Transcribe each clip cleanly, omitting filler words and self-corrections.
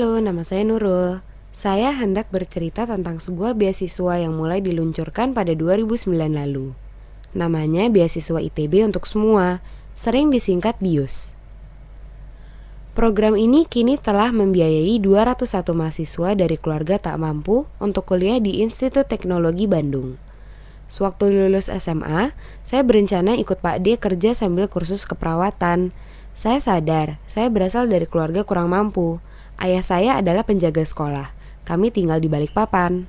Halo, nama saya Nurul. Saya hendak bercerita tentang sebuah beasiswa yang mulai diluncurkan pada 2009 lalu. Namanya Beasiswa ITB untuk Semua, sering disingkat BIUS. Program ini kini telah membiayai 201 mahasiswa dari keluarga tak mampu untuk kuliah di Institut Teknologi Bandung. Sewaktu lulus SMA, saya berencana ikut Pak D kerja sambil kursus keperawatan. Saya sadar, saya berasal dari keluarga kurang mampu. Ayah saya adalah penjaga sekolah. Kami tinggal di Balikpapan.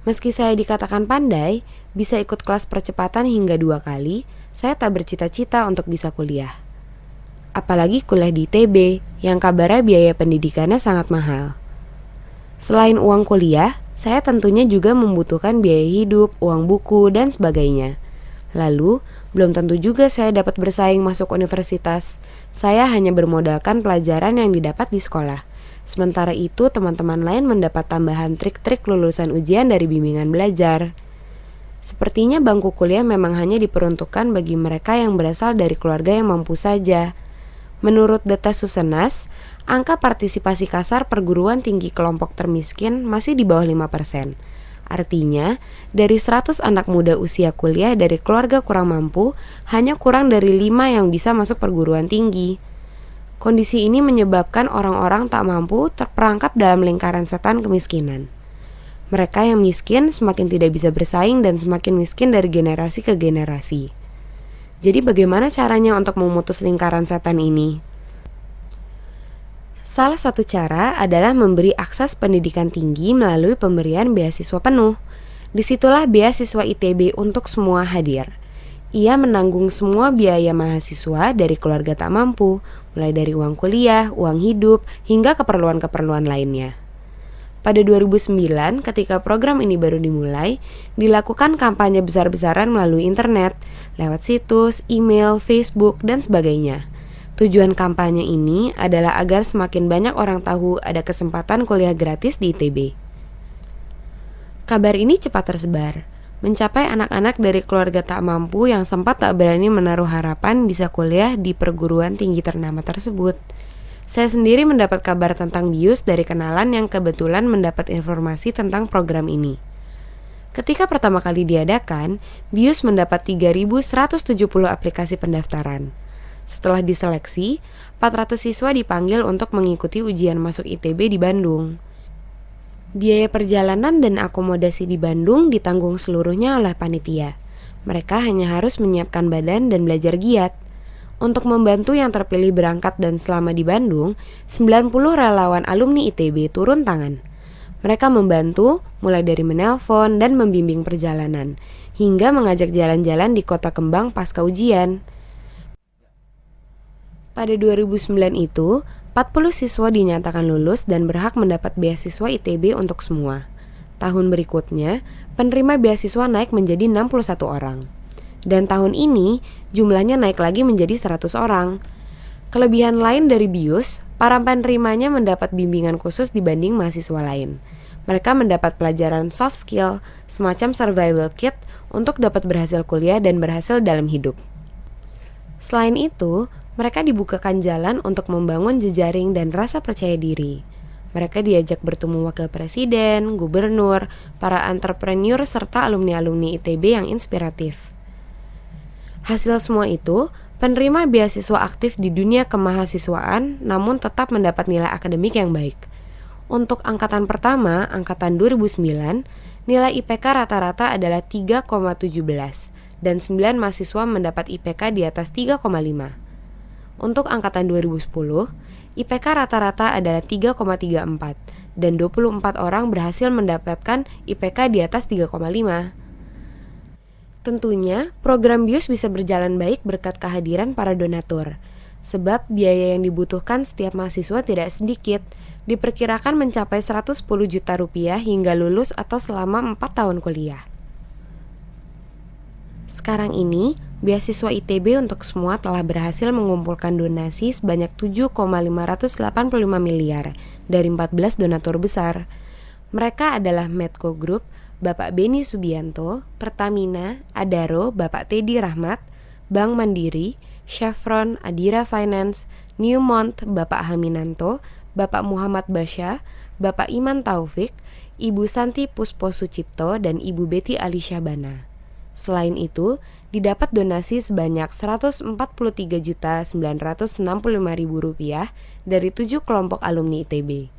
Meski saya dikatakan pandai, bisa ikut kelas percepatan hingga 2 kali, saya tak bercita-cita untuk bisa kuliah. Apalagi kuliah di ITB, yang kabarnya biaya pendidikannya sangat mahal. Selain uang kuliah, saya tentunya juga membutuhkan biaya hidup, uang buku, dan sebagainya. Lalu, belum tentu juga saya dapat bersaing masuk universitas. Saya hanya bermodalkan pelajaran yang didapat di sekolah. Sementara itu, teman-teman lain mendapat tambahan trik-trik lulusan ujian dari bimbingan belajar. Sepertinya bangku kuliah memang hanya diperuntukkan bagi mereka yang berasal dari keluarga yang mampu saja. Menurut data Susenas, angka partisipasi kasar perguruan tinggi kelompok termiskin masih di bawah 5%. Artinya, dari 100 anak muda usia kuliah dari keluarga kurang mampu, hanya kurang dari 5 yang bisa masuk perguruan tinggi. Kondisi ini menyebabkan orang-orang tak mampu terperangkap dalam lingkaran setan kemiskinan. Mereka yang miskin semakin tidak bisa bersaing dan semakin miskin dari generasi ke generasi. Jadi bagaimana caranya untuk memutus lingkaran setan ini? Salah satu cara adalah memberi akses pendidikan tinggi melalui pemberian beasiswa penuh. Disitulah beasiswa ITB untuk semua hadir. Ia menanggung semua biaya mahasiswa dari keluarga tak mampu, mulai dari uang kuliah, uang hidup, hingga keperluan-keperluan lainnya. Pada 2009, ketika program ini baru dimulai, dilakukan kampanye besar-besaran melalui internet, lewat situs, email, Facebook, dan sebagainya. Tujuan kampanye ini adalah agar semakin banyak orang tahu ada kesempatan kuliah gratis di ITB. Kabar ini cepat tersebar, mencapai anak-anak dari keluarga tak mampu yang sempat tak berani menaruh harapan bisa kuliah di perguruan tinggi ternama tersebut. Saya sendiri mendapat kabar tentang BIUS dari kenalan yang kebetulan mendapat informasi tentang program ini. Ketika pertama kali diadakan, BIUS mendapat 3.170 aplikasi pendaftaran. Setelah diseleksi, 400 siswa dipanggil untuk mengikuti ujian masuk ITB di Bandung. Biaya perjalanan dan akomodasi di Bandung ditanggung seluruhnya oleh panitia. Mereka hanya harus menyiapkan badan dan belajar giat. Untuk membantu yang terpilih berangkat dan selama di Bandung, 90 relawan alumni ITB turun tangan. Mereka membantu mulai dari menelpon dan membimbing perjalanan, hingga mengajak jalan-jalan di kota kembang pasca ujian. Pada 2009 itu, 40 siswa dinyatakan lulus dan berhak mendapat beasiswa ITB untuk semua. Tahun berikutnya, penerima beasiswa naik menjadi 61 orang. Dan tahun ini, jumlahnya naik lagi menjadi 100 orang. Kelebihan lain dari BIUS, para penerimanya mendapat bimbingan khusus dibanding mahasiswa lain. Mereka mendapat pelajaran soft skill, semacam survival kit untuk dapat berhasil kuliah dan berhasil dalam hidup. Selain itu, mereka dibukakan jalan untuk membangun jejaring dan rasa percaya diri. Mereka diajak bertemu wakil presiden, gubernur, para entrepreneur, serta alumni-alumni ITB yang inspiratif. Hasil semua itu, penerima beasiswa aktif di dunia kemahasiswaan namun tetap mendapat nilai akademik yang baik. Untuk angkatan pertama, angkatan 2009, nilai IPK rata-rata adalah 3,17 dan 9 mahasiswa mendapat IPK di atas 3,5. Untuk angkatan 2010, IPK rata-rata adalah 3,34 dan 24 orang berhasil mendapatkan IPK di atas 3,5. Tentunya, program BIUS bisa berjalan baik berkat kehadiran para donatur. Sebab biaya yang dibutuhkan setiap mahasiswa tidak sedikit, diperkirakan mencapai 110 juta rupiah hingga lulus atau selama 4 tahun kuliah. Sekarang ini, beasiswa ITB untuk semua telah berhasil mengumpulkan donasi sebanyak 7,585 miliar dari 14 donatur besar. Mereka adalah Medco Group, Bapak Beni Subianto, Pertamina, Adaro, Bapak Teddy Rahmat, Bank Mandiri, Chevron, Adira Finance, Newmont, Bapak Haminanto, Bapak Muhammad Basya, Bapak Iman Taufik, Ibu Santi Puspo Sucipto, dan Ibu Betty Alisyabana. Selain itu, didapat donasi sebanyak Rp143.965.000 dari 7 kelompok alumni ITB.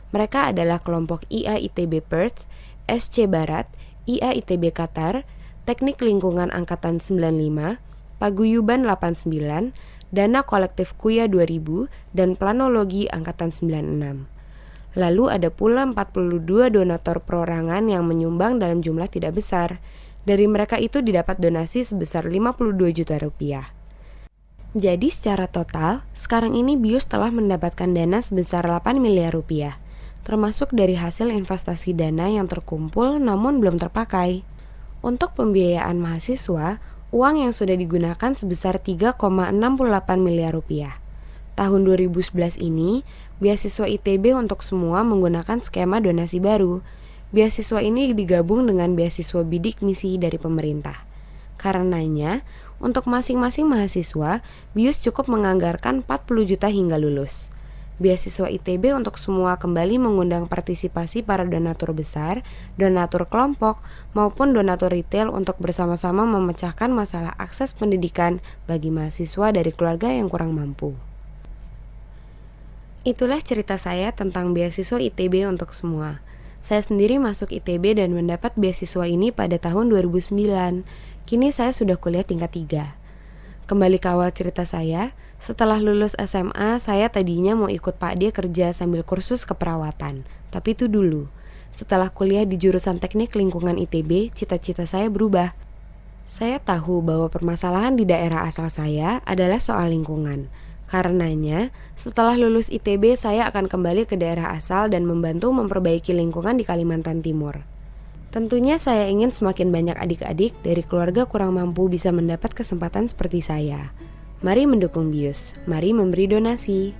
Mereka adalah kelompok IA ITB Perth, SC Barat, IA ITB Qatar, Teknik Lingkungan Angkatan 95, Paguyuban 89, Dana Kolektif Kuya 2000, dan Planologi Angkatan 96. Lalu ada pula 42 donatur perorangan yang menyumbang dalam jumlah tidak besar. Dari mereka itu didapat donasi sebesar Rp52 juta. Jadi secara total, sekarang ini BIUS telah mendapatkan dana sebesar Rp8 miliar, termasuk dari hasil investasi dana yang terkumpul namun belum terpakai. Untuk pembiayaan mahasiswa, uang yang sudah digunakan sebesar Rp3,68 miliar. Tahun 2011 ini, beasiswa ITB untuk semua menggunakan skema donasi baru. Beasiswa ini digabung dengan beasiswa bidik misi dari pemerintah. Karenanya, untuk masing-masing mahasiswa, BIUS cukup menganggarkan 40 juta hingga lulus. Beasiswa ITB untuk semua kembali mengundang partisipasi para donatur besar, donatur kelompok, maupun donatur retail untuk bersama-sama memecahkan masalah akses pendidikan bagi mahasiswa dari keluarga yang kurang mampu. Itulah cerita saya tentang beasiswa ITB untuk semua. Saya sendiri masuk ITB dan mendapat beasiswa ini pada tahun 2009. Kini saya sudah kuliah tingkat 3. Kembali ke awal cerita saya, setelah lulus SMA, saya tadinya mau ikut Pak D kerja sambil kursus keperawatan. Tapi itu dulu. Setelah kuliah di jurusan Teknik Lingkungan ITB, cita-cita saya berubah. Saya tahu bahwa permasalahan di daerah asal saya adalah soal lingkungan. Karenanya, setelah lulus ITB, saya akan kembali ke daerah asal dan membantu memperbaiki lingkungan di Kalimantan Timur. Tentunya saya ingin semakin banyak adik-adik dari keluarga kurang mampu bisa mendapat kesempatan seperti saya. Mari mendukung BIUS, mari memberi donasi.